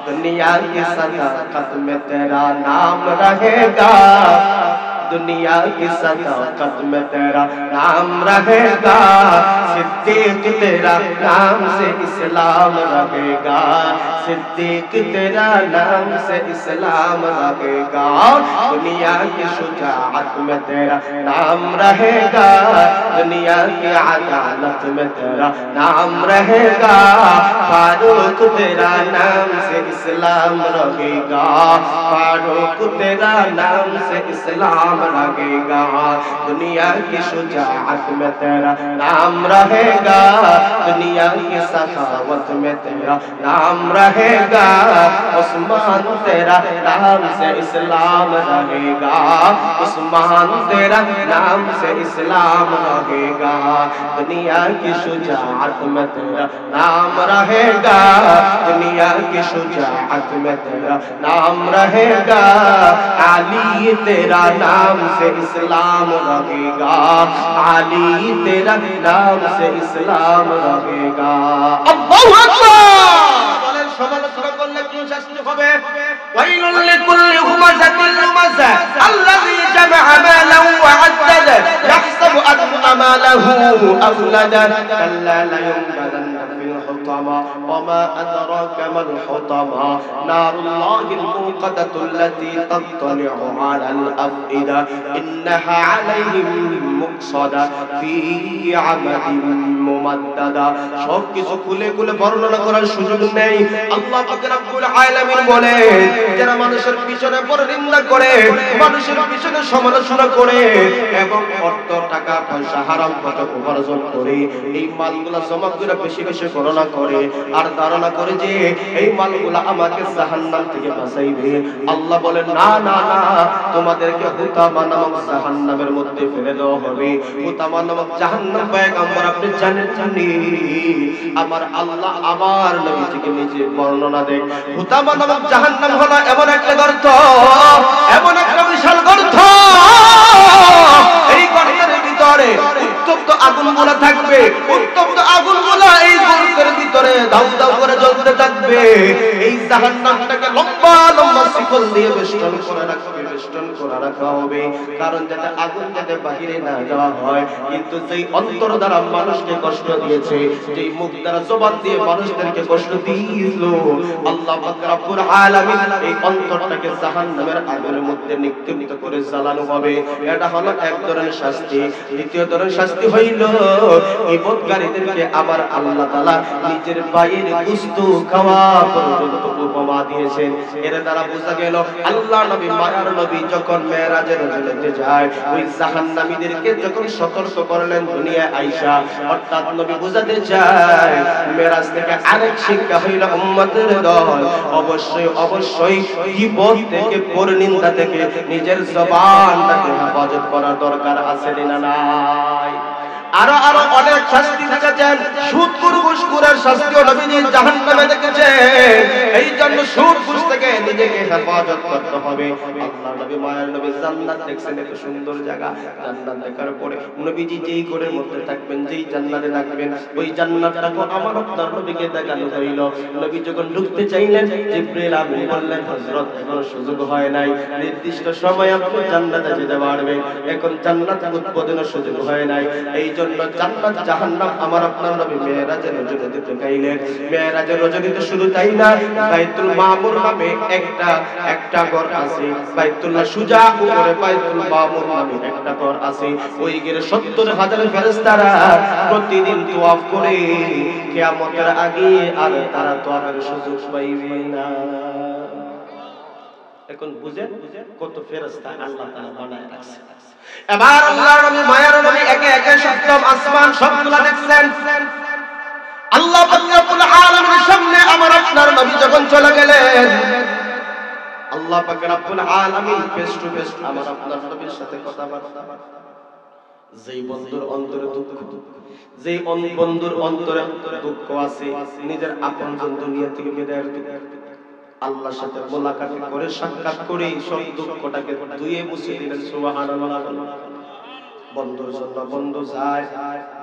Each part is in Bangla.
दुनिया की सदाकत में तेरा नाम रहेगा, दुनिया की सदाकत में तेरा नाम रहेगा, सिद्दीक तेरा नाम से इस्लाम रहेगा, सिद्दीक तेरा नाम से इस्लाम रहेगा, दुनिया की शुजाअत में तेरा नाम रहेगा, दुनिया की अदालत में तेरा नाम रहेगा, फारूक तेरा नाम से इस्लाम रहेगा, फारूक तेरा नाम से इस्लाम लगेगा, दुनिया की शुजाअत में तेरा नाम रहेगा, दुनिया की सखावत में तेरा नाम रहेगा, उस्मान तेरा नाम से इस्लाम रहेगा, उस्मान तेरा नाम से इस्लाम रहेगा, दुनिया की शुजाअत में तेरा नाम रहेगा, दुनिया की शुजाअत में तेरा नाम रहेगा, अली तेरा नाम से इस्लाम रहेगा, अली तेरा नाम से इस्लाम रहेगा। अल्लाहू আকবার বলেন, সমালোচনা করলে কি শাস্তি হবে? ওয়াইলুল লিকুল্লি হুমাযাতিল লুমাযা আল্লাযী জামা'a মালান ওয়া আদ্দাদা ইয়াহসাবু আন্না মালাহু আখলাদা কাল্লা লা ইউনবাযান্না ফিল হুতামা ওয়া মা আদরাকা মাল হুতামা নারুল্লাহিল মুকাদ্দাতুল্লাতী তাত্তালি'ু আলাল আফইদা ইন্নাহা আলাইহিম মুকসাদা ফি আমাদিন মুমাদ্দাদা। সব কিছু খুলে খুলে বর্ণনা করার সুযোগ নেই। আল্লাহ পাক রব্বুল আলামিন বলে, যারা মানুষের পিছনে পরনিন্দা করে, মানুষের পিছনে সমালোচনা করে এবং অর্থ টাকা পয়সা হারাম পথে উপার্জন করে, এই মালগুলা জমা করে বেশি বেশি গণনা করে আর ধারণা করে যে এই মালগুলা আমাকে জাহান্নাম থেকে বাঁচাইবে, আল্লাহ বলেন না না না, তোমাদেরকে হুতামা নামক জাহান্নামের মধ্যে ফেলে দেওয়া হবে। হুতামা নামক জাহান্নাম পয়গম্বর আপনি জানেন জানি, আমার আল্লাহ আমার নবীজিকে নিজে বর্ণনা দেন। হুতামা নামক জাহান্নাম হলো এমন একটা গর্ত, এমন একটা বিশাল গর্ত, এই গর্তের ভিতরে উত্তপ্ত আগুনগুলো থাকবে, উত্তপ্ত আগুনগুলো এই গর্তের ভিতরে দাউ দাউ করে জ্বলতে থাকবে। এই জাহান্নামটাকে লম্বা লম্বা শিকল দিয়ে বেষ্টন করে রাখবে, বেষ্টন করে রাখা হবে, কারণ যাতে আগুন যাতে বাহিরে না যাওয়া হয়। কিন্তু যেই অন্তর দ্বারা মানুষকে কষ্ট দিয়েছে, যেই মুখ দ্বারা জবান দিয়ে মানুষদেরকে কষ্ট দিয়েছিল, আল্লাহ পাক রব্বুল আলামিন এই অন্তরটাকে জাহান্নামের আগুনের মধ্যে নিক্ষিপ্ত করে জ্বালানো হবে। এটা হলো এক ধরনের শাস্তি। দ্বিতীয় ধরনের শাস্তি হইল ইবাদতকারীদেরকে আবার আল্লাহ তাআলা নিজের পায়ের গোশত খাওয়া পর্যন্ত উপমা দিয়েছেন। এর দ্বারা বোঝা গেল আল্লাহ নবী মায়ার নবী যখন মেরাজে রজনীতে যায়, ওই জাহান্নামীদেরকে যখন সতর্ক করলেন দুনিয়ায় আইসা, অর্থাৎ নবী বোঝাতে চায় মেরাজ থেকে আরেক শিক্ষা হইল উম্মতের দল অবশ্যই অবশ্যই গীবত থেকে পরনিন্দা থেকে নিজের জবানটাকে হেফাজত করার দরকার আছে না নাই? আরো আরো অনেক শাস্তি দেখেছেন। সুদখোর ঘুষখোরের শাস্তিও নবীজি জাহান্নামে দেখেছেন। এই জন্য সুদ ঘুষ থেকে নিজেকে হেফাজত করতে হবে। আল্লাহ নবী মায়ার নবী জান্নাত দেখছেন, এত সুন্দর জায়গা। জান্নাত দেখার পরে নবীজি যেই ঘরের মধ্যে থাকবেন, যেই জান্নাতে থাকবেন, ওই জান্নাতটাকে আমার আপনার নবীকে দেখানো হইল। নবী যখন ঢুকতে চাইলেন, জিবরাইল আমিন বললেন, হযরত এখনো সুযোগ হয় নাই, নির্দিষ্ট সময় আপনি জান্নাতে যেতে পারবেন, এখন জান্নাত উদ্বোধনের সুযোগ হয় নাই। এই জন্য জান্নাত জাহান্নাম আমার আপনার নবী মেরাজের রজনীতে দেখাইলেন। মেরাজের রজনীতে শুধু তাই না, বাইতুল মামুর নামে একটা ঘর আছে, বাইতুল্লাহ সুজা উপরে বাইতুল মামুর নামে একটা ঘর আছে। ওই ঘরে ৭০,০০০ ফেরেশতারা প্রতিদিন তওয়াফ করে, কিয়ামতের আগে আর তারা তওয়াফের সুযোগ পাইবে না। এখন বুঝেন কত ফেরেশতা আল্লাহ তাআলা বানায় রাখছে। এবার আল্লাহর নবী মায়ার নবী একে একে সপ্তম আসমান সবগুলা দেখছেন। আল্লাহ পাক রব্বুল আলামিনের সামনে আমার আপনার নবী যখন চলে গেলেন, আল্লাহ পাক রব্বুল আলামিন ফেস টু ফেস আমার আপনার নবীর সাথে কথাবার্তা। যেই বন্ধুর অন্তরে দুঃখ, যেই বন্ধুর অন্তরে দুঃখ আছে, নিজের আপনজন দুনিয়া থেকে বিদায়ের দুঃখ, আল্লাহর সাথে মোলাকাত করে সাক্ষাৎ করে সব দুঃখটাকে ধুয়ে মুছে দিলেন। সুবহানাল্লাহ। বন্ধুর জন্য বন্ধু যায়,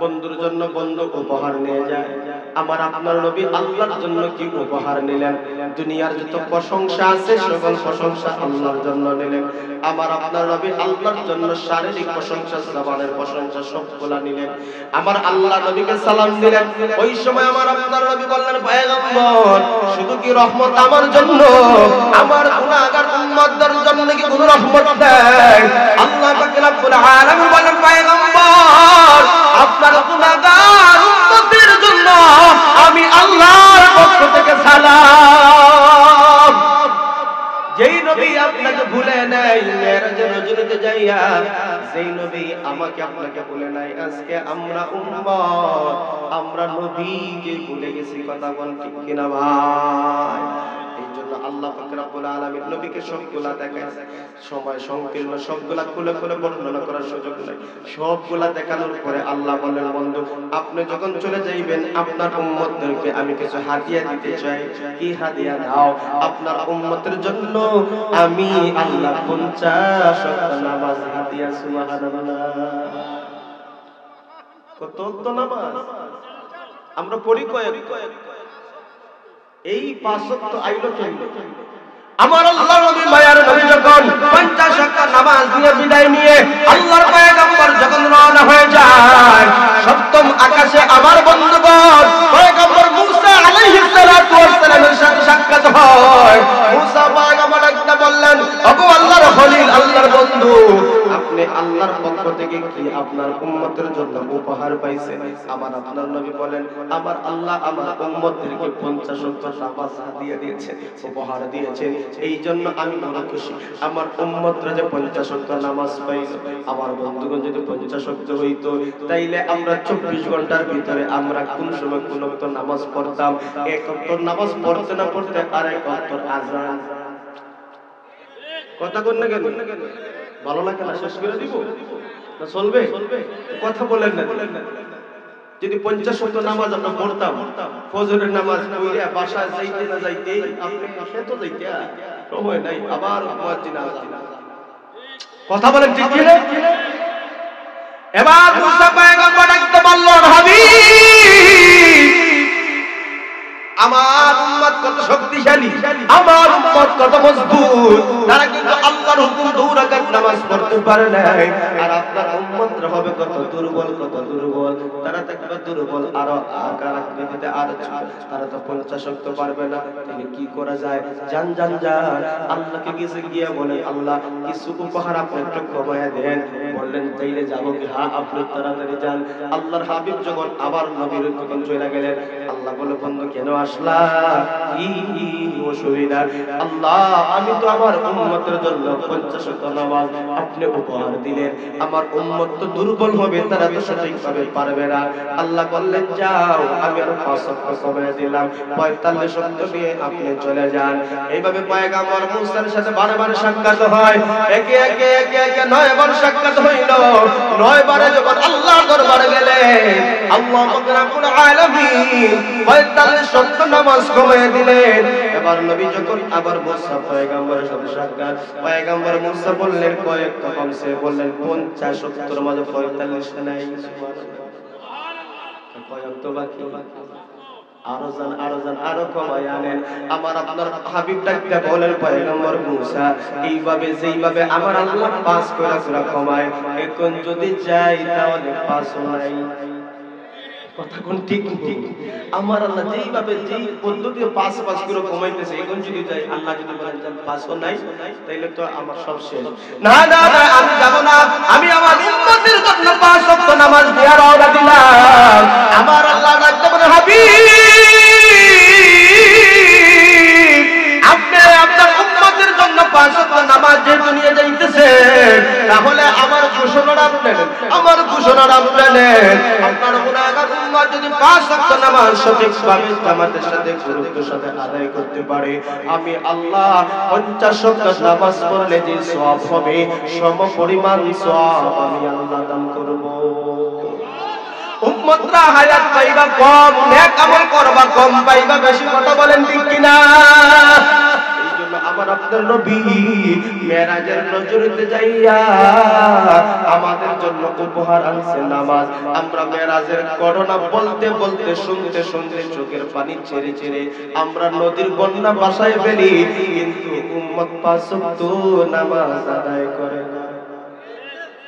বন্ধুর জন্য বন্ধু উপহার নিয়ে যায়। আমার আপনার নবী আল্লাহর জন্য কি উপহার নিলেন? দুনিয়ার যত প্রশংসা আছে সকল প্রশংসা আল্লাহর জন্য নিলেন। আমার আপনার নবী আল্লাহর জন্য শারীরিক প্রশংসা, জবানের প্রশংসা সবগুলা নিলেন। আমার আল্লাহ নবীকে সালাম দিলেন। ওই সময় আমার আপনার নবী বললেন, পয়গম্বর শুধু কি রহমত আমার জন্য, আমার গুনাহগার উম্মতদের জন্য কি কোনো রহমত নাই? আল্লাহ পাক রব্বুল আলামিন বলেন, পয়গম্বর আপনার গুনাহগার উম্মতের জন্য আমি আল্লাহর পক্ষ থেকে সালাম। যেই নবী আপনাকে ভুলে নাই মেরাজের রজনীতে যাইয়া, যেই নবী আমাকে আপনাকে ভুলে নাই, আজকে আমরা উম্মত, আমরা নবীকে ভুলে গেছি। কথা বল ঠিক কিনা ভাই? এই জন্য আল্লাহ পাক রব্বুল আলামিন নবীকে সবগুলা দেখাইছে। সময় সংকীর্ণ, সবগুলা খুলে খুলে বর্ণনা করার সুযোগ নাই। সবগুলা দেখানোর পরে আল্লাহ বলেন, বন্ধু আপনি যখন চলে যাইবেন আপনার উম্মতদেরকে আমি কিছু হাদিয়া দিতে চাই। কি হাদিয়া দাও? আপনার উম্মতের জন্য আমি আল্লাহ 50 ওয়াক্ত নামাজ হাদিয়া। সুবহানাল্লাহ। কত ওয়াক্ত নামাজ আমরা পড়ি? কয়েক এই 5 ওয়াক্ত আইলো কেন? আমার আল্লাহর নবী মায়ার নবী যখন 50 ওয়াক্ত নামাজ দিয়ে বিদায় নিয়ে আল্লাহর পয়গম্বর যখন রওনা হয়ে যায়, সপ্তম আকাশে আমার বন্ধুগণ পয়গম্বর মুসা আলাইহিস সালাতু ওয়াস সালামের সাথে সাক্ষাৎ হয়। মুসা পয়গম্বর একটা বললেন, ওগো আল্লাহর খলিল, আল্লাহর বন্ধু, আপনি আল্লাহর পক্ষ থেকে কি আপনার উম্মতের জন্য উপহার পাইছেন? আমার আপনার নবী বলেন, আমার আল্লাহ আমার উম্মতদেরকে 50 ওয়াক্ত নামাজ হাদিয়া দিয়েছেন, উপহার দিয়েছেন। এই জন্য আমি বড় খুশি। আমার উম্মতরা যে 50 ওয়াক্ত নামাজ পাইছে, আমার বন্ধুগণ যদি 50 ওয়াক্ত হইতো তাইলে আমরা 24 ঘন্টার ভিতরে আমরা কোন সময় কোন ওয়াক্ত নামাজ পড়তাম? এক ওয়াক্ত নামাজ পড়তে না পড়তে আরেক ওয়াক্ত আযান। কথা কোন না কেন? ভালো লাগে না? শেষ করে দিব না চলবে? কথা বলেন না। যদি 50 ওয়াক্ত নামাজ আমরা পড়তাম, ফজরের নামাজ পড়ে বাসায় যাইতে না যাইতে আপনি খেতে যাইতে সময় নাই, আবার মুয়াজ্জিন আযান। কথা বলেন ঠিক কি না? এবার মুসা পয়গম্বর ডাকতে বললেন, হাবিব আমার উম্মত কত শক্তিশালী, আমার উম্মত কত মজবুত, তারা কিন্তু আল্লাহর হুকুম 2 রাকাত নামাজ পড়তে পারে না। আর আপনার উম্মতরা হবে কত দুর্বল, কত দুর্বল, তারা থাকবে দুর্বল, আর আকার আকৃতিতে আর ছোট, তারা তো 50 ওয়াক্ত পারবে না। তাহলে কি করা যায়? জান জান জান আল্লাহকে গিয়ে গিয়ে বলে, আল্লাহ কিছু উপহার আপনি একটু কমায়া দেন। বললেন তাইলে যাবো কি? হ্যাঁ আপনি তাড়াতাড়ি যান। আল্লাহর হাবিব যখন আবার নবীর যখন চলে গেলেন, আল্লাহ বলে, বন্ধু কেন আসলা? কি অসুবিধা? আল্লাহ আমি তো আমার উম্মতের জন্য 50 ওয়াক্ত নামাজ আপনি উপহার দিলেন, আমার উম্মত তো দুর্বল হবে, তারা তো সঠিকভাবে পারবে না। আল্লাহ বললেন, যাও আমি আর 5 ওয়াক্ত কমিয়ে দিলাম, 45 ওয়াক্ত নিয়ে আপনি চলে যান। এইভাবে পয়গম্বর মুসার সাথে বারবার সাক্ষাৎ হয়। একে একে 9 বার সাক্ষাৎ হইল। 9 বারে যখন আল্লাহর দরবারে গেলেন, আল্লাহ পাক রব্বুল আলামিন 45 ওয়াক্ত নামাজ কমিয়ে দিলেন। এবার নবী যখন আবার মুসা পয়গম্বরের সাথে সাক্ষাৎ, পয়গম্বর মুসা বললেন কয়েক কমছে, বললেন 50 ওয়াক্তের মাঝে 45 নাই। কয়েক তো বাকি, আরো কমায় আনেন। আমার আপনার হাবিব ডাকতে বলেন, পয়গম্বর মুসা এইভাবে যেইভাবে আমার আল্লাহ 5 করে কমায়, এখন যদি যাই তাহলে 5 নাই। কথা কোন ঠিক? আমার আল্লাহ যেইভাবে যেই পদ্ধতি 5 করে কমাইতেছে, এখন যদি যাই আল্লাহ যদি বলেন 5 নাই, তাইলে তো আমার সব শেষ। না না না, আমি যাব না। আমি আমার উম্মতের জন্য 5 ওয়াক্ত নামাজ দিয়ে রওনা দিলাম। আমার আল্লাহ ডাকতে বলে, হাবিব আপনি আপনার উম্মতের জন্য 5 ওয়াক্ত নামাজ যেহেতু নিয়ে যাইতেছে, তাহলে আমার ঘোষণাটা আপনি নেন, আমার ঘোষণাটা আপনি নেন। আপনার গুনাহগার উম্মত যদি 5 ওয়াক্ত নামাজ সঠিকভাবে জামাতের সাথে গুরুত্বের সাথে আদায় করতে পারে, আমি আল্লাহ 50 ওয়াক্ত নামাজ পড়লে যে সওয়াব হবে সমপরিমাণ সওয়াব আমি আল্লাহ দান করব। উম্মতরা হায়াত পাইবা কম, নেক আমল করবা কম, পাইবা বেশি। কথা বলেন ঠিক কিনা? এইজন্য আমার আপনার নবী মেরাজের নজরতে যাইয়া আমাদের জন্য উপহার আনছে নামাজ। আমরা মেরাজের ঘটনা বলতে বলতে শুনতে শুনতে চোখের পানি ছেড়ে ছেড়ে আমরা নদীর বন্যা বাসায় ফেলি, কিন্তু উম্মত পাঁচ ওয়াক্ত নামাজ আদায় করে না।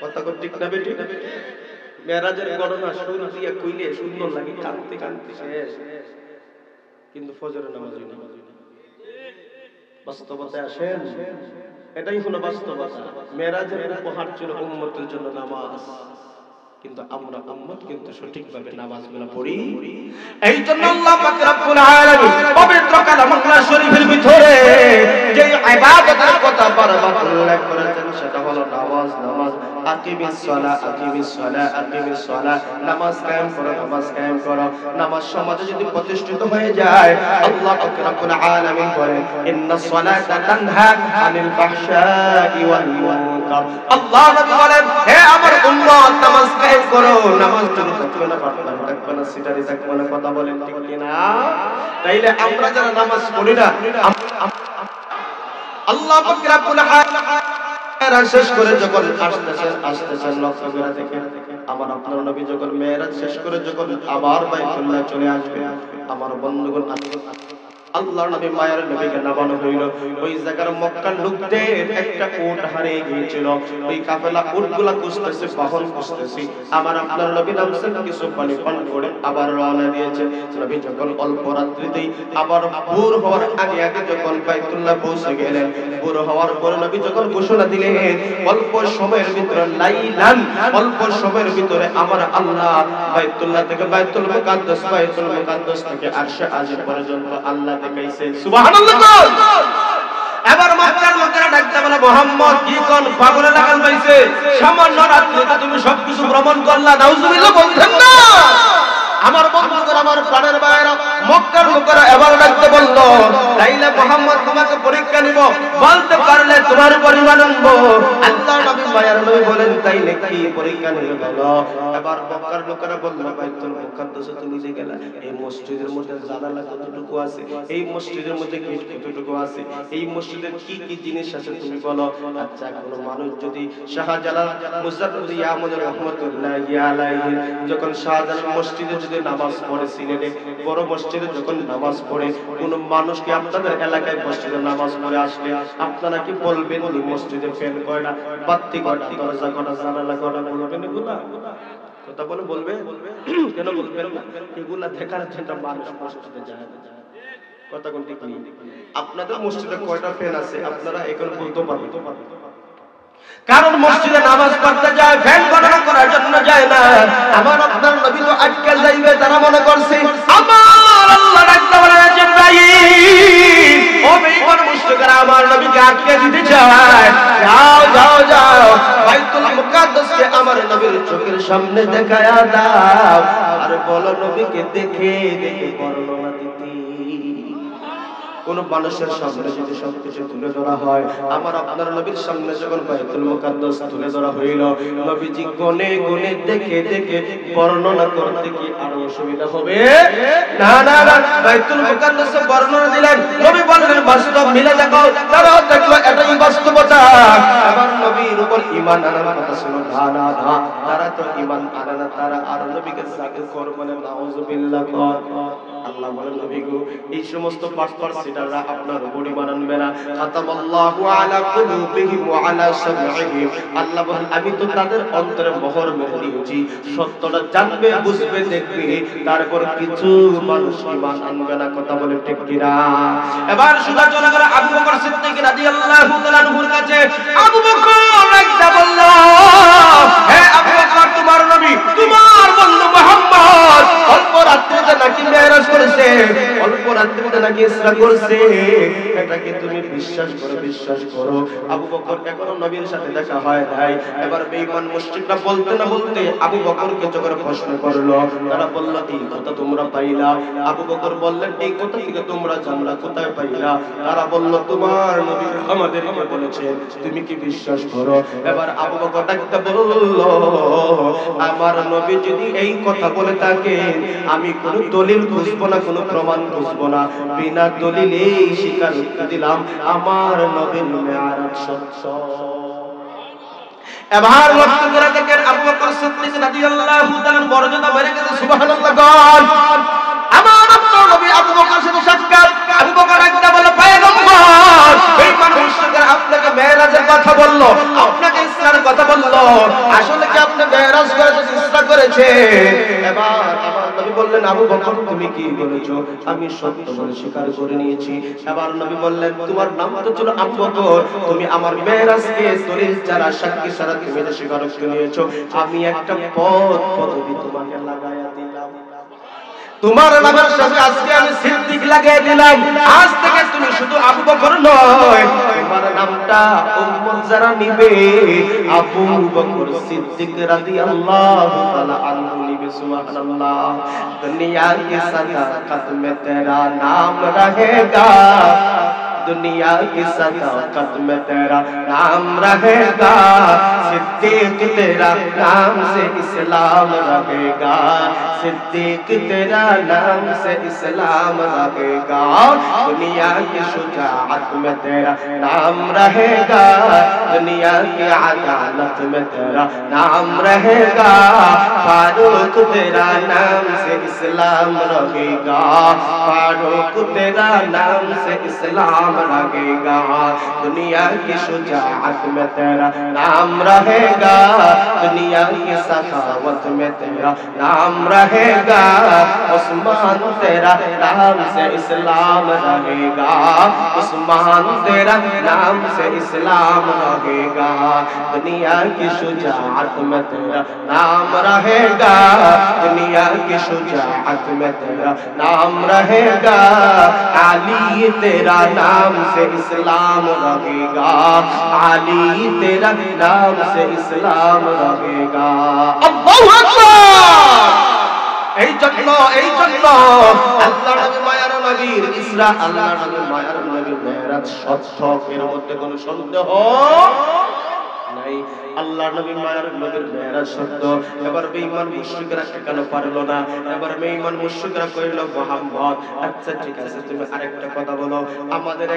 কথা ঠিক না বেটি? মেরাজের ঘটনা শুরু দিয়ে কইলে সুন্দর লাগে, কাঁদতে কাঁদতে শেষ, কিন্তু ফজরের নামাজ হই না। বাস্তবতায় আসেন, এটাই হলো বাস্তবতা। মেরাজের উপহার ছিল উম্মতের জন্য নামাজ, কিন্তু আমরা উম্মত কিন্তু সঠিকভাবে নামাজগুলো পড়ি। এই জন্য আল্লাহ পাক রব্বুল আলামিন পবিত্র কালামুল্লাহ শরীফের ভিতরে যে ইবাদতের কথা বারবার উল্লেখ করেছেন সেটা হলো নামাজ। নামাজ আকিমিস সালাহ, আকিমিস সালাহ, আকিমিস সালাহ, নামাজ কায়েম করো, নামাজ কায়েম করো। নামাজ সমাজে যদি প্রতিষ্ঠিত হয়ে যায়, আল্লাহ পাক রব্বুল আলামিন বলেন ইন্নাস সালাতা তানহা আনিল ফাহশাই ওয়াল মুনকার। আল্লাহ নবী বলেন, হে আমার উম্মত, নামাজ কায়েম করো। নামাজ যদি থাকবে না, পাঠদান থাকবে না, সিটারি থাকবে না, কথা বলেন ঠিক কিনা? তাইলে আমরা যারা নামাজ পড়ি না, আল্লাহ পাক রব্বুল আলামিন শেষ করে যখন আসতেছেন লক্ষ্য করে দেখেন, আমার আপনার নবী যখন মেরাজ শেষ করে যখন আবার বাইতুল্লাহ চলে আসবে, আমার বন্ধুগণ আল্লাহর নবী মায়ের নবীকে নামানো হইল। ওই জায়গার মক্কার লোকদের একটা উট হারিয়ে গিয়েছিল। ওই কাফেলা উটগুলা খুঁজতেছে, বাহন খুঁজতেছে। আমার আপনার নবী নামছেন, কিছু পানি পান করে আবার রওনা দিয়েছে। নবী যখন অল্প রাত্রিতেই আবার ভোর হওয়ার আগে আগে যখন বাইতুল্লাহ পৌঁছে গেলেন, ভোর হওয়ার পরে নবী যখন ঘোষণা দিলেন অল্প সময়ের ভিতরে লাইলান, অল্প সময়ের ভিতরে আমার আল্লাহ বাইতুল্লাহ থেকে বাইতুল মুকাদ্দাস, বাইতুল মুকাদ্দাস থেকে আরশে আজিম পর্যন্ত আল্লাহ দেখাইছে। সুবহানাল্লাহ। এবার মক্কার লোকেরা ডাকতে বলে, মুহাম্মদ কি কোন পাগলে লাগাল পাইছে? সামান্য রাত্রিতে তুমি সবকিছু ভ্রমণ করলা, নাউজুবিল্লাহ বলছেন না? আমার বন্ধুগণ, আমার প্রাণের ভাইরা, মক্কার লোকেরা এবার ডাকতে বলল, তাইলে মুহাম্মদ তোমাকে পরীক্ষা নিব, বলতে পারলে তোমার পরিমাণ আনব। আল্লাহ নবী মায়ের নবী বলেন, তাইলে কি পরীক্ষা নিবে বলো? এবার মক্কার লোকেরা বলল, বাইতুল মুকাদ্দাসে তুমি যে গেলা, এই মসজিদের মধ্যে জানালা কতটুকু আছে, এই মসজিদের মধ্যে গেট কতটুকু আছে, এই মসজিদের কি কি জিনিস আছে তুমি বলো। আচ্ছা, কোন মানুষ যদি শাহজালাল মুজাদ্দিদ ইয়ামুন রাহমাতুল্লাহি আলাইহি যখন শাহজালাল মসজিদে যদি নামাজ পড়ে, সিলেটে বড় মসজিদে যখন নামাজ পড়ে, কোন মানুষকে আপনাদের এলাকায় মসজিদে নামাজ পড়ে আসলে আপনারা কি বলবেন ওই মসজিদে ফ্যান কয়টা, বাতি কয়টা, দরজা কয়টা, জানালা কয়টা বলবেন? এগুলা কথা বলে বলবে কেন বলবেন না? এগুলা দেখার জন্য মানুষ মসজিদে যায় না। কথা কোন ঠিক নেই? আপনাদের মসজিদে কয়টা ফ্যান আছে আপনারা এখন বলতে পারবেন? কারণ মসজিদে নামাজ পড়তে যায়, ফ্যান গণনা করার জন্য যায় না। আমার আপনার নবী তো আটকে যাইবে, তারা মনে করছে আমার আল্লাহ ডাকতে বলে, জিবরাইল ও বেঈমান মুশরিকরা আমার নবীকে আটকে দিতে চায়, যাও যাও যাও বাইতুল মুকাদ্দাসকে আমার নবীর চোখের সামনে দেখায়া দাও, আর বলো নবীকে দেখে দেখে বর্ণনা দিতে। কোন মানুষের সামনে যদি সবকিছু তুলে ধরা হয়, আমার আপনার নবীর সামনে যখন বাইতুল মুকাদ্দাস তুলে ধরা হইল, নবীজি গনে গনে দেখে দেখে বর্ণনা করতে কি আর অসুবিধা হবে? না না না, বাইতুল মুকাদ্দাসে বর্ণনা দিলেন, নবী বললেন বাস্তব মিলে দেখো, তারা দেখলো এটাই বাস্তবতা। আবার নবীর উপর ঈমান আনার কথা ছিল, না না না, তারা তো ঈমান আনে না, তারা আর নবীকে জাকির কর বলে, নাউজুবিল্লাহ। আল্লাহ বলেন, নবী গো এই সমস্ত পার্সিটাররা আপনার উপর ঈমান আনবে না। খাতামাল্লাহু আলা কুলুবিহিম ওয়া আলা সামঈহিম, আল্লাহ বলেন আমি তো তাদের অন্তরে মোহর মেরে দিয়েছি, সত্যটা জানবে, বুঝবে, দেখবে, তারপর কিছু মানুষ ঈমান আনবে না। কথা বলে ঠিক কিনা? এবার সুদা চলে গেল আবু বকর সিদ্দিক রাদিয়াল্লাহু তাআলা আনহুর কাছে। আবু বকর একটা বলল, হে আবু বকর, তোমার নবী, তোমার বন্ধু মুহাম্মদ অল্প রাত্রিতে নাকি মেরাজ করেছে, অল্প রাত্রিতে নাকি ইসরা করছে, এটাকে তুমি বিশ্বাস করো। আবু বকর এখনো নবীর সাথে দেখা হয় নাই। এবার বেঈমান মুশরিকরা বলতে না বলতে আবু বকরকে যখন প্রশ্ন করলো, তারা বলল এই কথা তোমরা পাইলা? আবু বকর বললেন এই কথা থেকে তোমরা জানলা কোথায় পাইলা? তারা বলল তোমার নবী আমাদেরকে বলেছেন, তুমি কি বিশ্বাস করো? এবার আবু বকর ডাকতে বলল, আমার নবী যদি এই কথা বলে থাকে, আমি কোনো দলিল খুঁজবো না, কোনো প্রমাণ বুঝবো না, বিনা দলিলেই স্বীকার করে দিলাম আমার নবীর মেরাজ সত্য। এবার লক্ষ্য করে দেখেন আবু বকর সিদ্দিক রাদিয়াল্লাহু তাআলা মর্যাদা বেড়ে গেছে, সুবহানাল্লাহ গান। আমার নবী আবু বকর সাথে সাক্ষাৎ, আবু বকর একটা বলে পয়গম্বর এই মানুষটা আপনাকে মেরাজের কথা বলল, আপনাকে ইসরার কথা বলল, আসলে কি আপনি মেরাজ করেছেন, ইসরা করেছে? এবার আমার নবী বললেন আবু বকর তুমি কি বলেছো? আমি সত্য বলে স্বীকার করে নিয়েছি। এবার নবী বললেন তোমার নাম তো ছিল আবু বকর, তুমি আমার মেরাজকে দলিল ছাড়া সাক্ষী ছাড়া তুমি যে স্বীকার করে নিয়েছো, আমি একটা পদবি তোমাকে লাগায়া দিলাম, তোমার নামের সাথে আজকে আমি সিদ্দিক লাগিয়ে দিলাম। আজ থেকে তুমি শুধু আবু বকর নয়, তোমার নামটা উম্মত যারা নিবে আবু বকর সিদ্দিক রাদিয়াল্লাহু তাআলা আনহু নিবে, সুবহানাল্লাহ। দুনিয়া কি সাদাকত মে তেরা নাম रहेगा, दुनिया की सदाकत में तेरा नाम रहेगा, सिद्दीक तेरा नाम से इस्लाम रहेगा, सिद्दीक तेरा नाम से इस्लाम रहेगा, दुनिया की शुजाअत में तेरा नाम रहेगा, दुनिया की अदालत में तेरा नाम रहेगा, फारूक तेरा नाम से इस्लाम रहेगा, फारूक तेरा नाम से इस्लाम रहेगा, दुनिया की शुजाअत में तेरा नाम रहेगा, दुनिया की सखावत में तेरा नाम रहेगा, उस्मान तेरा नाम से इस्लाम रहेगा, उस्मान तेरा नाम से इस्लाम रहेगा, दुनिया की शुजाअत में तेरा नाम रहेगा, दुनिया की शुजाअत में तेरा नाम रहेगा, अली तेरा नाम से इस्लाम रहेगा, अली तेरा नाम से इस्लाम रहेगा। अल्लाहु আকবার। এই জন্য আল্লাহ নবী মায়ার নবীর ইসরা, আল্লাহ নবী মায়ার নবীর মেরাজ সত্য, এর মধ্যে কোনো সন্দেহ নাই। আল্লাহ নবী মায়ার নবীর মেরাজ সত্য। এবার বেঈমান মুশরিকরা কেন পারলো না? এবার বেঈমান মুশরিকরা কইল মুহাম্মদ আচ্ছা ঠিক আছে তুমি আরেকটা কথা বলো, আমাদের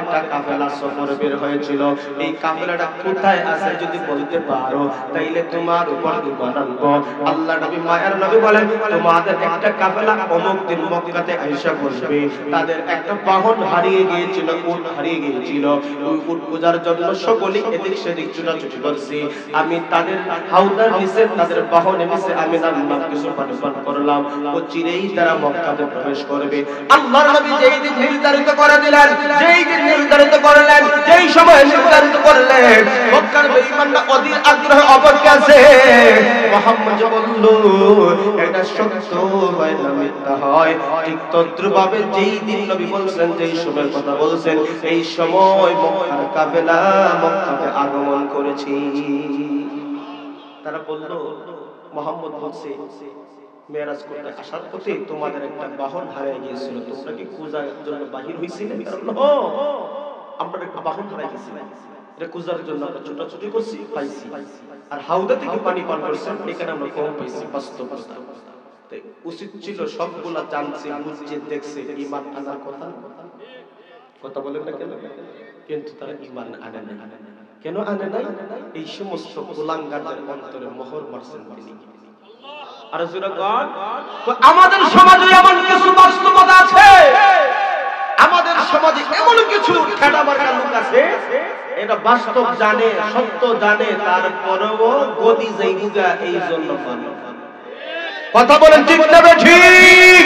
একটা কাফেলা সফরে বের হয়েছিল, এই কাফেলাটা কোথায় আছে যদি বলতে পারো তাইলে তোমার উপর ঈমান আনবো। আল্লাহ নবী মায়ার নবী বলেন তোমাদের একটা কাফেলা অমুক দিন মক্কাতে আয়েশা বসবে, তাদের একটা বাহন হারিয়ে গিয়েছিল, উট হারিয়ে গিয়েছিল, ওই উট পূজার জন্য সকলেই এদিক সেদিক ছুটাছুটি করছি, আমি তাদের হাউদার নিচে তাদের বাহনের নিচে আমি নাম কিছু পানি পান করলাম, ও চিরেই তারা মক্কাতে প্রবেশ করবে। আল্লাহর নবী যেই দিন নির্ধারিত করে দিলেন, যেই দিন নির্ধারিত করলেন, যেই সময় নির্ধারিত করলেন, মক্কার বেঈমানরা অধীর আগ্রহে অপেক্ষা আছে। মুহাম্মদ বলল এটা সত্য হয় না মিথ্যা হয়, ঠিক তদ্রুপভাবে যেই দিন নবী বলছেন, যেই সময়ের কথা বলছেন, এই সময় মক্কার কাফেলা মক্কাতে আগমন করেছি। তারা বলল মুহাম্মদ বলছে মেরাজ করতে আসার পথে তোমাদের একটা বাহন হারিয়ে গিয়েছিল, তোমরা কি খোঁজার জন্য বাহির হইছিলে? আমরা একটা বাহন হারিয়ে গেছি, এটা খোঁজার জন্য আমরা ছোটাছুটি করছি, পাইছি, আর হাউদা থেকে পানি পান করছেন, এখানে আমরা কম পাইছি। বাস্তবতা উচিত ছিল সবগুলা জানছে, বুঝছে, দেখছে, ঈমান আনার কথা বলেন না কেন? কিন্তু তারা ঈমান আনে না। কেন আনে নাই? এই সমস্ত কুলাঙ্গারদের অন্তরে মোহর মারছেন তিনি। আর যুবকগণ, তো আমাদের সমাজে এমন কিছু বাস্তবতা আছে, আমাদের সমাজে এমন কিছু ঠেলা মার্কা লোক আছে, এটা বাস্তব জানে, সত্য জানে, তারপরেও গদি যাইগা এই জন্য কথা বলেন ঠিক না ঠিক?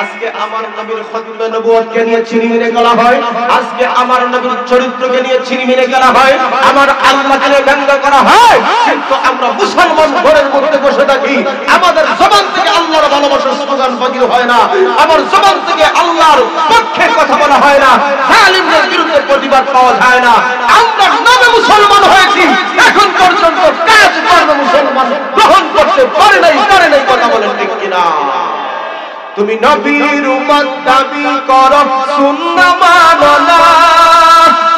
আজকে আমার নবীর খতমে নবুয়তকে নিয়ে ছিনিমিনি করা হয়, আজকে আমার নবীর চরিত্রকে নিয়ে ছিনিমিনি করা হয়, আমার আল্লাহকে নিয়ে ব্যঙ্গ করা হয়, কিন্তু আমরা মুসলমান ঘরের মধ্যে বসে থাকি, আমাদের জবান থেকে আল্লাহর ভালোবাসার স্লোগান বাহির হয় না, আমার জবান থেকে আল্লাহর পক্ষে কথা বলা হয় না, জালিমদের বিরুদ্ধে প্রতিবাদ পাওয়া যায় না। আমরা নামে মুসলমান হয়েছি, এখন পর্যন্ত কাজ কর্ম মুসলমান গ্রহণ করতে পারে নাই কথা বলেন ঠিক কিনা? তুমি নবীর উম্মত দাবি করো, সুন্নাহ মানো না,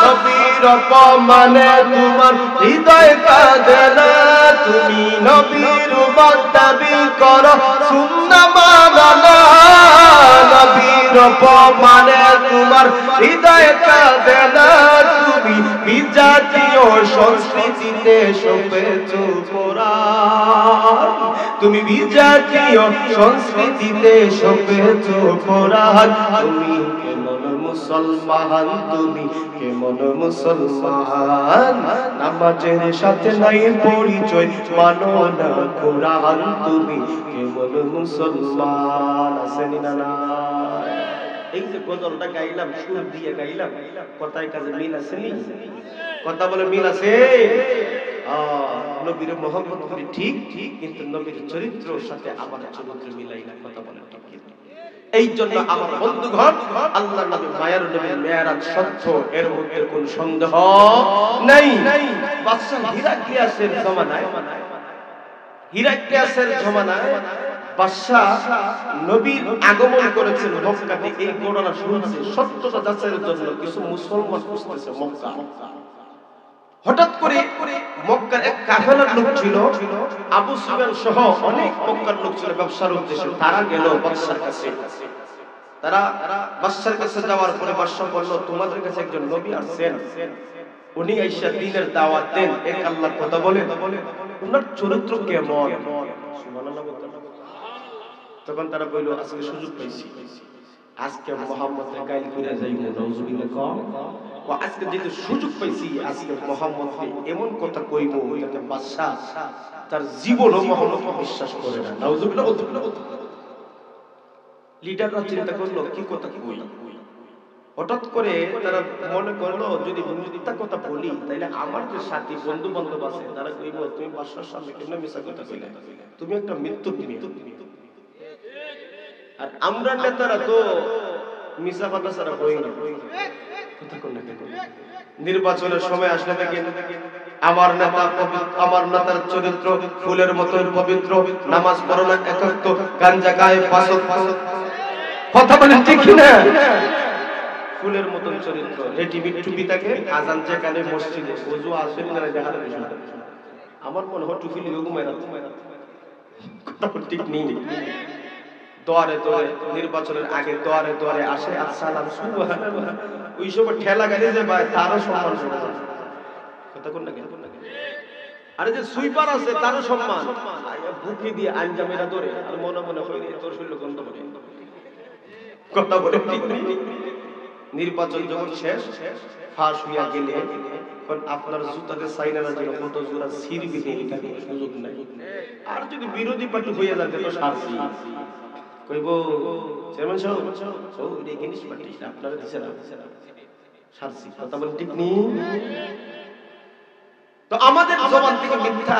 নবীর অপমানে তোমার হৃদয় কাঁদে না, তুমি নবীর উম্মত দাবি করো, সুন্নাহ মানো না, নবীর অপমানে তোমার হৃদয় কাঁদে না, তুমি বিজাতীয় সংস্কৃতিতে সপেছো কোরআন, তুমি বিজাতীয় সংস্কৃতিতে সপেছো কোরআন। তুমি কেমন মুসলমান, তুমি কেমন মুসলমান, নামাজের সাথে নাই পরিচয়, মানো না কোরআন, তুমি কেমন মুসলমান। আসেনি না না? এই যে গজলটা গাইলাম, সুর দিয়ে গাইলাম, কথায় কাজে মিল আছে নি? কথা বলে মিল আছে? নবীর মোহাম্মদ করি ঠিক ঠিক, কিন্তু নবীর চরিত্রের সাথে আমার চরিত্র মিলাই না। কথা বলে ঠিক। এই জন্য আমার বন্ধুগণ, আল্লাহর নবী মায়ের নবীর মেরাজ সত্য, এর মধ্যে কোনো সন্দেহ নাই। বাদশা হিরাক্লিয়াসের জমানায়, হিরাক্লিয়াসের জমানায় বাদশা নবীর আগমন করেছেন মক্কাতে। এই ঘটনা শুনছে, সত্যতা যাচাইয়ের জন্য কিছু মুসলমান খুঁজতেছে মক্কা। হঠাৎ করে মক্কার এক কাফেলার লোক ছিল, আবু সুফিয়ান সহ অনেক মক্কার লোক ছিল ব্যবসার উদ্দেশ্যে। তারা গেল বাদশার কাছে। তারা বাদশার কাছে যাওয়ার পরে বাদশা বলল, তোমাদের কাছে একজন নবী আসছেন, উনি আইসা দ্বীনের দাওয়াত দেন, এক আল্লাহর কথা বলেন, ওনার চরিত্র কেমন? সুবহানাল্লাহ। তখন তারা বলল, আজকে সুযোগ পাইছি, আজকে মুহাম্মদের গাইল কইরা যাইব, নাউজুবিল্লাহ কম। ও আজকে যেহেতু সুযোগ পাইছি, আজকে মুহাম্মদকে এমন কথা কইব যাতে বাদশা তার জীবনও মুহাম্মদকে বিশ্বাস করে না। নাউজুবিল্লাহ বলতে লিডাররা চিন্তা করলো কি কথা কই। হঠাৎ করে তারা মনে করলো, যদি মিথ্যা কথা বলি তাহলে আমার যে সাথী বন্ধু বান্ধব আছে তারা কইব, তুমি বাদশার সামনে কেন মিথ্যা কথা কইলে, তুমি একটা মৃত্যু। আর আমরা নেতারা তো মিছা কথা ছাড়া হই না। নির্বাচনের সময় আসলে দেখেন আমার নেতা আমার নেতার চরিত্র ফুলের মতো পবিত্র, নামাজ পড়ে না একান্ত, গাঞ্জা গায়ে পাঁচক। কথা বলেন ঠিক না? ফুলের মতো চরিত্র, রেডিমেড টুপি থাকে, আজান যেখানে মসজিদে ওযু আসেন না দেখার বিষয়। আমার মনে হয় টুপি লিয়ে ঘুমায় না। কথা ঠিক নেই। দোয়ারে দোয়ারে নির্বাচনের আগে দোয়ারে দোয়ারে আসে, আসসালাম সুবহানাল্লাহ। ওই সময় ঠেলা গাড়ি যে ভাই তারও সম্মান করে। কথা কোন না? আরে যে সুইপার আছে তারও সম্মান। বুকে দিয়ে আঞ্জামেরা ধরে আর মনে মনে হইলে তোর শরীর গন্ধ করে। কথা বলে ঠিক নেই। নির্বাচন যখন শেষ ফাঁস হইয়া গেলে আপনার জুতাতে সাইনারা যেন কত জোড়া ছিড়বি, এটা কোনো সুযোগ নাই। আর যদি বিরোধী পার্টি হইয়া যাবে তো শাস্তি কইব, চেয়ারম্যান সাহেব ও এই জিনিস পার্টি আপনারা দিছেন না শাস্তি। কথা বলে ঠিক নেই। তো আমাদের জবান থেকে মিথ্যা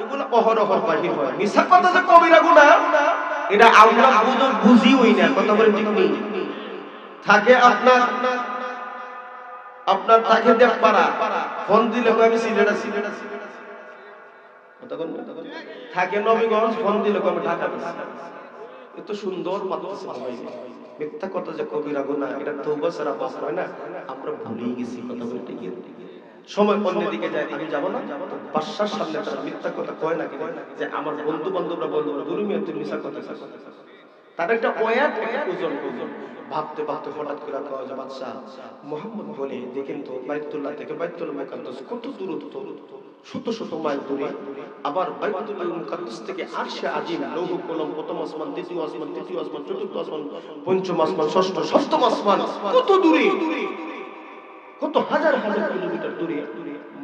এগুলো অহরহ বাহির হয়। মিথ্যা কথা যে কবিরা গুনাহ, এটা আমরা বুঝি হই না। কথা বলে ঠিক নেই। থাকে আপনার তাকে দেখ পারা, ফোন দিলে আমি সিলেট আছি। থাকে নবীগঞ্জ, ফোন দিলে আমি ঢাকা আছি। এত সুন্দর মাদ্রাসা হয়। মিথ্যা কথা যে কবিরা গুনাহ, এটা তওবা ছাড়া বাস হয় না। আমরা ভুলেই গেছি। কথা বলে ঠিক সময় অন্যদিকে যায়, আমি যাব না। বাদশার সামনে তারা মিথ্যা কথা কয় না যে আমার বন্ধু বান্ধবরা বলবো দুরুমিয়া তুই মিথ্যা কথা। তার একটা ওয়াত, একটা ওজন ভাবতে ভাবতে হঠাৎ করে কয় যে বাদশা মুহাম্মদ বলে দেখেন তো বাইতুল্লাহ থেকে বাইতুল মুকাদ্দাস কত দূরত্ব, শত শত মাইল দূরে। আবার বাইতুল মুকাদ্দাস থেকে আরশে আজিম, লৌহ কলম, প্রথম আসমান, দ্বিতীয় আসমান, তৃতীয় আসমান, চতুর্থ আসমান, পঞ্চম আসমান, ষষ্ঠ সপ্তম আসমান, কত দূরে, কত হাজার হাজার কিলোমিটার দূরে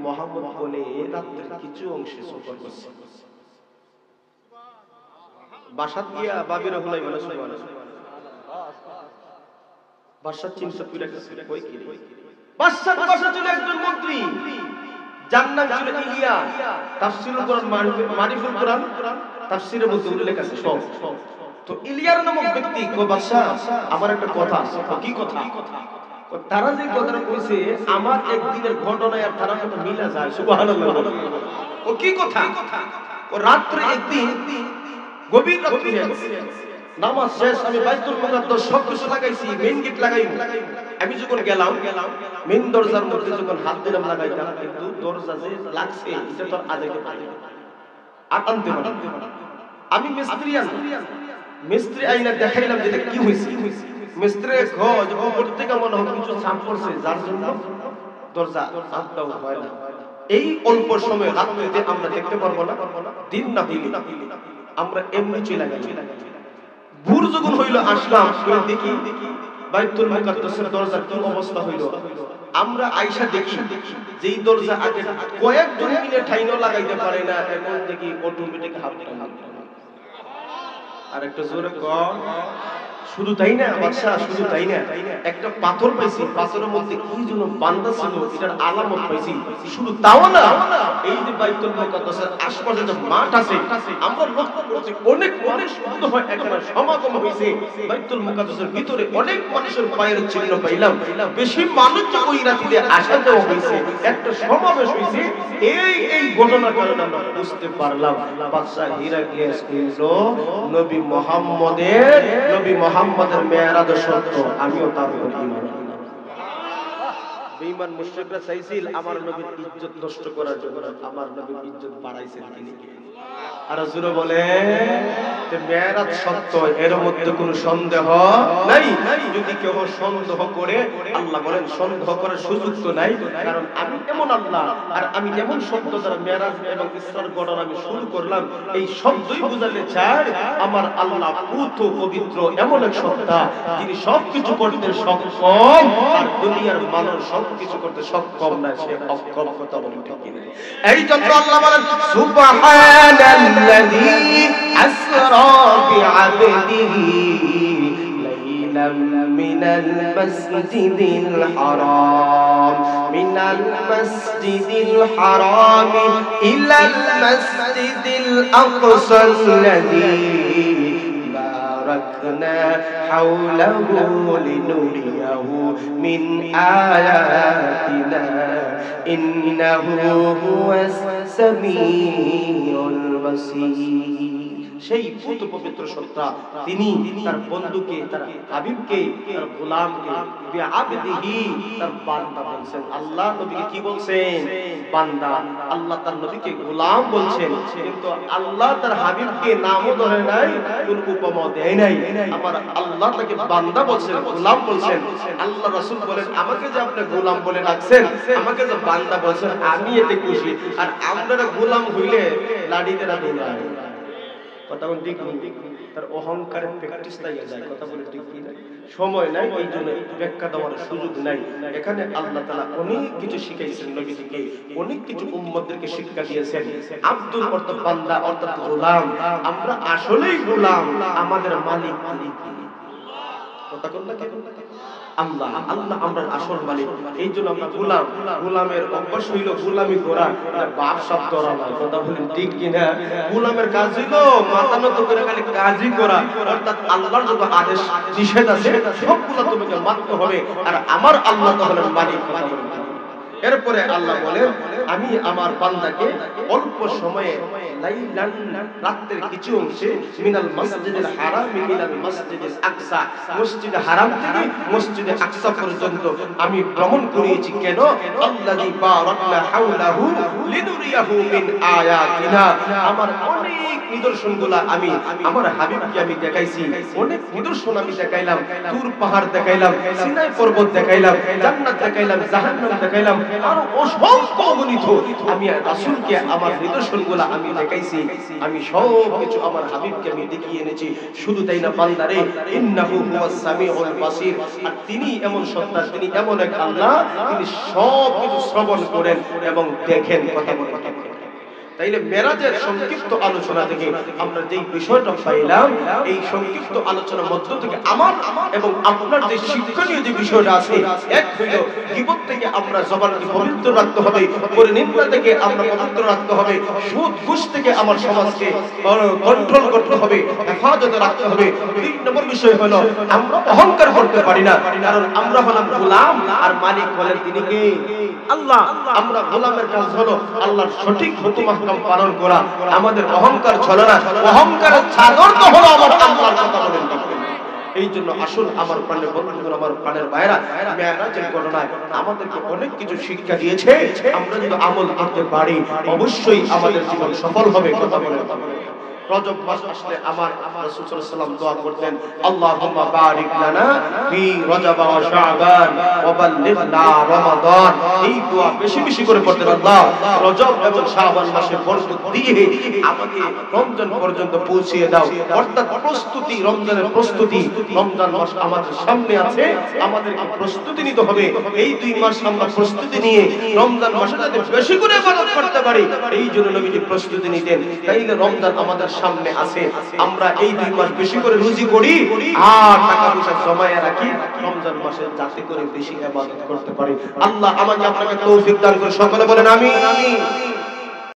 মুহাম্মদ বলে রাতের কিছু অংশে সফর করছে। বাসাত গিয়া বাবিরা হুলাই বলে সুবহানাল্লাহ। বাদশাহ চিন্তা করে গেছে, কই কি বাদশার বাসা ছিল একজন মন্ত্রী, যার নাম ছিল ইলিয়া। তাফসীরুল কোরআন, মারিফুল কোরআন তাফসীরের মধ্যে উল্লেখ আছে সব। তো ইলিয়ার নামক ব্যক্তি কই, বাদশা আমার একটা কথা আছে। কি কথা? তারা যে কথাটা কইছে আমার একদিনের ঘটনায় আর তারা কত মিলা যায়। সুবহানাল্লাহ। ও কি কথা? ও রাত্রে একদিন গভীর রাত্রে নামাজ শেষ, আমি বাইতুল মুকাদ্দাস সব কিছু লাগাইছি, মেইন গেট লাগাইবো। আমি যখন গেলাম মেইন দরজার মধ্যে যখন হাত দিলাম লাগাইতাম, কিন্তু দরজা যে লাগছে এটা তো আজাইতে পারি আর আনতে পারি। আমি মিস্ত্রি আছি, মিস্ত্রি আইনা দেখাইলাম যে এটা কি হইছে, মিস্ত্রির খোঁজ উপর থেকে মনে হয় কিছু চাপ পড়ছে, যার জন্য দরজা আটটাও হয় না। এই অল্প সময় রাত্রিতে আমরা দেখতে পারবো না, দিন না হইলে আমরা এমনি চলে গেছি। ভোর যখন হইল আসলাম, দেখি বাইতুল মুকাদ্দাসের দরজার কি অবস্থা হইল। আমরা আয়েশা দেখি যেই দরজা আগে কয়েকজন মিলে ঠাইনো লাগাইতে পারে না, এখন দেখি অটোমেটিক হাফ আর একটা জোরে কম। শুধু তাই না বাদশা, শুধু তাই না, একটা পাথর পাইছি, পাথরের মধ্যে কি যেন বান্দা ছিল, এটার আলামত পাইছি। শুধু তাও না, এই যে বাইতুল মুকাদ্দাসের আশপাশে যে মাঠ আছে, আমরা লক্ষ্য করছি অনেক মানুষ শুদ্ধ হয় এখানে সমাগম হইছে। বাইতুল মুকাদ্দাসের ভিতরে অনেক মানুষের পায়ের চিহ্ন পাইলাম। বেশি মানুষ যে ওই রাতে আসা যাওয়া হইছে, একটা সমাবেশ হইছে। এই ঘটনার কারণে আমরা বুঝতে পারলাম বাদশা হিরাক্লিয়াস কিন্তু নবী মুহাম্মদের মেরাজ সত্য। আমিও তার উপর ঈমান আনলাম। বেঈমান মুশরিকরা চাইছিল আমার নবীর ইজ্জত নষ্ট করার জন্য, আমার নবীর ইজ্জত বাড়াইছেন তিনি। আর জোরে বলে যে মেরাজ সত্য, এর মধ্যে কোনো সন্দেহ নাই। যদি কেউ সন্দেহ করে, আল্লাহ বলেন সন্দেহ করার সুযোগ তো নাই, কারণ আমি এমন আল্লাহ আর আমি এমন শব্দ দ্বারা মেরাজ এবং ইসরার ঘটনা আমি শুরু করলাম। এই শব্দই বোঝাতে চাই আমার আল্লাহ পুত পবিত্র এমন এক সত্তা, যিনি সবকিছু করতে সক্ষম আর দুনিয়ার মানুষ সবকিছু করতে সক্ষম না, সে অক্ষম। কথা বলি ঠিক কিনা? এই জন্য আল্লাহ বলেন সুবহানাল্লাযী আসরা বিআবদিহি লাইলাম মিনাল মাসজিদিল হারাম ইলাল মাসজিদিল আকসাল্লাযী বারাকনা হাওলাহু লিনুরিয়াহু মিন আয়াতিনা ইন্নাহু হুয়াস সামিউল বাসীর। সেই পুত পবিত্র সত্তা তিনি তার বন্ধুকে, তার হাবিবকে, তার গোলামকে বিআবদিহি তার বান্দা বলছেন। আল্লাহ নবীকে কি বলছেন? বান্দা। আল্লাহ তার নবীকে গোলাম বলছেন, কিন্তু আল্লাহ তার হাবিবকে নামও ধরে নাই, কোন উপমা দেয় নাই। আমার আল্লাহ তাকে বান্দা বলছেন, গোলাম বলছেন। আল্লাহ রাসূল বলেন আমাকে যে আপনি গোলাম বলে ডাকছেন, আমাকে যে বান্দা বলছেন, আমি এতে খুশি। আর আমরা গোলাম হইলে লাঠি দেরা দৌড়ায়। কথা বলে ঠিক নেই, তার অহংকারের প্র্যাকটিস লাগে যায়। কথা বলে ঠিক কি না? সময় নাই, এই জন্য ব্যাখ্যা দেওয়ার সুযোগ নাই। এখানে আল্লাহ তাআলা অনেক কিছু শিখাইছেন নবীকে, অনেক কিছু উম্মতদেরকে শিক্ষা দিয়েছেন। আব্দুল অর্থাৎ বান্দা অর্থাৎ গোলাম। আমরা আসলেই গোলাম, আমাদের মালিক কি? কথা কোন না কেন? আল্লাহ। আল্লাহ আমরা আসল মালিক, এই জন্য আমরা গোলাম। গোলামের অভ্যাস হইল গোলামি করা, বাপ সব ধরা নয়। কথা বলেন ঠিক কিনা? গোলামের কাজ হইল মাথা নত করে খালি কাজই করা, অর্থাৎ আল্লাহর যত আদেশ নিষেধ আছে সবগুলো তোমাকে মানতে হবে। আর আমার আল্লাহ তো হলেন মালিক। কথা বলেন। এরপরে আল্লাহ বলেন আমি আমার বান্দাকে অল্প সময়ে লাইলান রাতের কিছু অংশে মিনাল মসজিদুল হারাম ইলাল মসজিদুল আকসা, মসজিদ হারাম থেকে মসজিদে আকসা পর্যন্ত আমি ভ্রমণ করিয়েছি। কেন? আল্লাযী বারাকনা হাওলাহু লিনুরিয়াহু মিন আয়াতিনা। আমার অনেক নিদর্শনগুলো আমি আমার হাবিবকে আমি দেখাইছি। অনেক নিদর্শন আমি দেখাইলাম, তুর পাহাড় দেখাইলাম, সিনাই পর্বত দেখাইলাম, জান্নাত দেখাইলাম, জাহান্নাম দেখাইলাম, আর অসংখ্য অগণিত আমি রাসূলকে আমার নিদর্শনগুলো আমি দেখাইছি। আমি সব কিছু আমার হাবিবকে আমি দেখিয়ে এনেছি। শুধু তাই না বান্দারে, ইন্নাহু হুয়াস সামিউল বাসীর। আর তিনি এমন সত্তা, তিনি এমন এক আল্লাহ, তিনি সব কিছু শ্রবণ করেন এবং দেখেন। কথা বলেন। তাইলে মেরাজের সংক্ষিপ্ত আলোচনা থেকে আমরা যেই বিষয়টা পাইলাম, এই সংক্ষিপ্ত আলোচনার মধ্য থেকে আমার এবং আপনার যে শিক্ষণীয় যে বিষয়টা আছে, এক হইল গীবত থেকে আমরা জবানকে পবিত্র রাখতে হবে, পরনিন্দা থেকে আমরা পবিত্র রাখতে হবে, সুদ ঘুষ থেকে আমার সমাজকে কন্ট্রোল করতে হবে, হেফাজতে রাখতে হবে। দুই নম্বর বিষয় হলো আমরা অহংকার করতে পারি না, কারণ আমরা হলাম গোলাম আর মালিক হলেন তিনি কে? আল্লাহ। আমরা গোলামের কাজ হলো আল্লাহর সঠিক হুকুম পালন করা, আমাদের অহংকার চলে না। অহংকারের চাদর তো হলো আমার আল্লাহর কথা বলেন। এই জন্য আসল আমার প্রাণের বন্ধুগণ, আমার প্রাণের ভাইরা, মেরাজের ঘটনায় আমাদেরকে অনেক কিছু শিক্ষা দিয়েছে। আমরা যদি আমল করতে পারি অবশ্যই আমাদের জীবন সফল হবে। কথা বলেন। রজব মাস আসলে আমার রাসূল সাল্লাল্লাহু আলাইহি ওয়াসাল্লাম দোয়া করতেন, আল্লাহুম্মা বারিক লানা ফি রজব ওয়া শাবান ওয়া বাল্লিগনা রমাদান। এই দোয়া বেশি বেশি করে পড়তেন। আল্লাহ রজব এবং শাবান মাসে বরকত দিয়ে আমাকে রমজান পর্যন্ত পৌঁছিয়ে দাও। অর্থাৎ প্রস্তুতি, রমজানের প্রস্তুতি। রমজান মাস আমাদের সামনে আছে, আমাদেরকে প্রস্তুতি নিতে হবে। এই 2 মাস আমরা প্রস্তুতি নিয়ে রমজান মাসে যাতে বেশি করে ইবাদত করতে পারি, এই জন্য নবীজি প্রস্তুতি নিতেন। তাইলে রমজান আমাদের সামনে আছে, আমরা এই 2 মাস বেশি করে রুজি করি আর টাকা পয়সা জমায়ে রাখি রমজান মাসে যাতে করে বেশি ইবাদত করতে পারি। আল্লাহ আমাকে আপনাকে তৌফিক দান করে। সকলে বলেন আমিন।